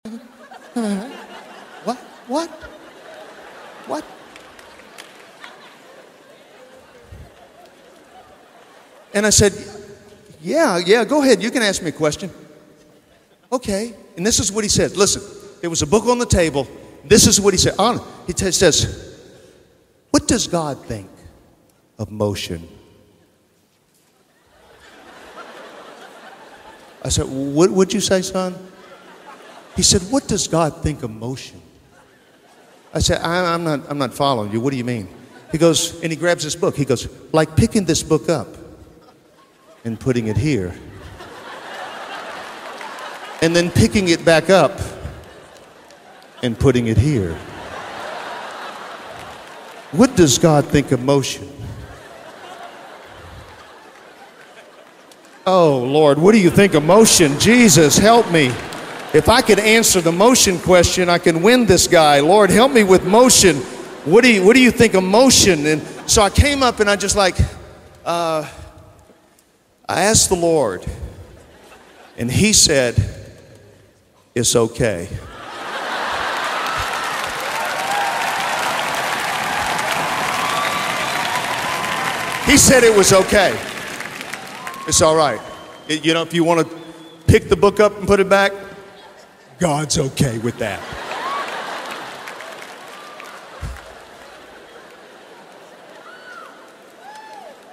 What? What? What? And I said, yeah, go ahead. You can ask me a question. Okay. And this is what he said. Listen, there was a book on the table. This is what he said. He says, what does God think of motion? I said, what would you say, son? He said, what does God think of motion? I said, I'm not following you. What do you mean? He goes, and he grabs this book. He goes, like picking this book up and putting it here. And then picking it back up and putting it here. What does God think of motion? Oh, Lord, what do you think of motion? Jesus, help me. If I could answer the motion question, I can win this guy. Lord, help me with motion. What do you think of motion? And so I came up and I just I asked the Lord, and he said, it's okay. He said it was okay. It's all right. You know, if you want to pick the book up and put it back, God's okay with that.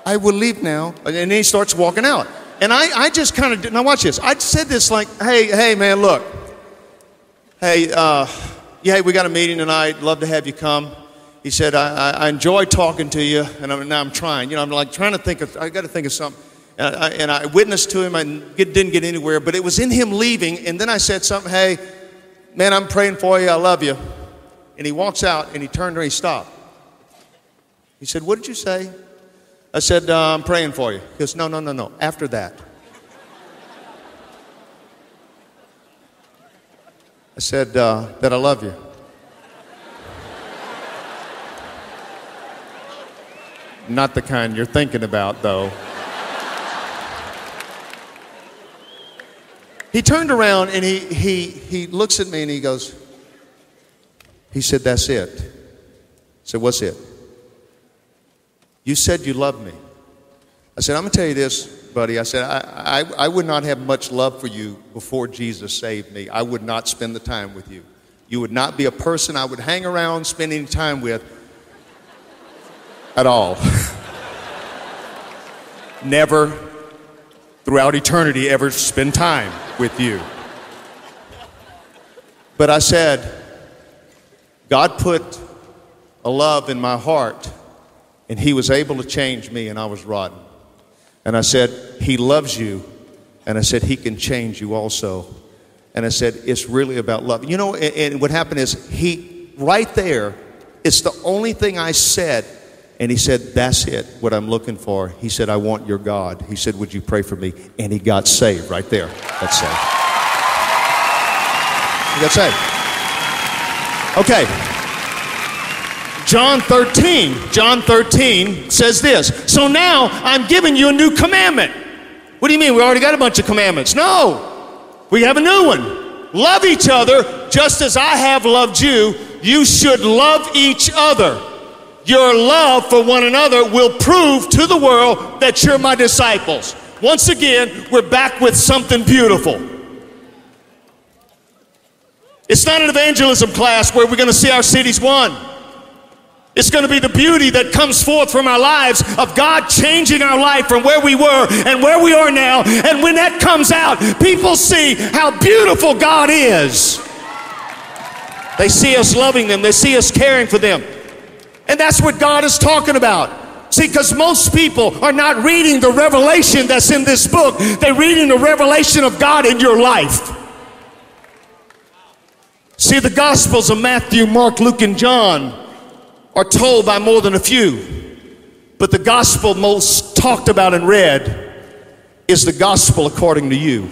I will leave now. And then he starts walking out. And I just kind of, now watch this. I said this like, hey, man, look. Hey, yeah, we got a meeting tonight. Love to have you come. He said, I enjoy talking to you, and now I'm trying. You know, I'm like trying to think of, I got to think of something. And I witnessed to him. I didn't get anywhere, but it was in him leaving. And then I said something, hey, man, I'm praying for you. I love you. And he walks out, and he turned and he stopped. He said, what did you say? I said, I'm praying for you. He goes, no. After that. I said, that I love you. Not the kind you're thinking about, though. He turned around and he looks at me and he goes, he said, that's it. I said, what's it? You said you loved me. I said, I'm going to tell you this, buddy. I said, I would not have much love for you before Jesus saved me. I would not spend the time with you. You would not be a person I would hang around, spend any time with at all. Never, throughout eternity, ever spend time with you. But I said, God put a love in my heart, and he was able to change me, and I was rotten. And I said, he loves you. And I said, he can change you also. And I said, it's really about love. You know, and what happened is, right there, it's the only thing I said. And he said, that's it, what I'm looking for. He said, I want your God. He said, would you pray for me? And he got saved right there. That's saved. He got saved. Okay. John 13 says this. So now I'm giving you a new commandment. What do you mean? We already got a bunch of commandments. No. We have a new one. Love each other just as I have loved you. You should love each other. Your love for one another will prove to the world that you're my disciples. Once again, we're back with something beautiful. It's not an evangelism class where we're going to see our cities won. It's going to be the beauty that comes forth from our lives of God changing our life from where we were and where we are now. And when that comes out, people see how beautiful God is. They see us loving them. They see us caring for them. And that's what God is talking about. See, because most people are not reading the revelation that's in this book. They're reading the revelation of God in your life. See, the Gospels of Matthew, Mark, Luke, and John are told by more than a few. But the Gospel most talked about and read is the Gospel according to you.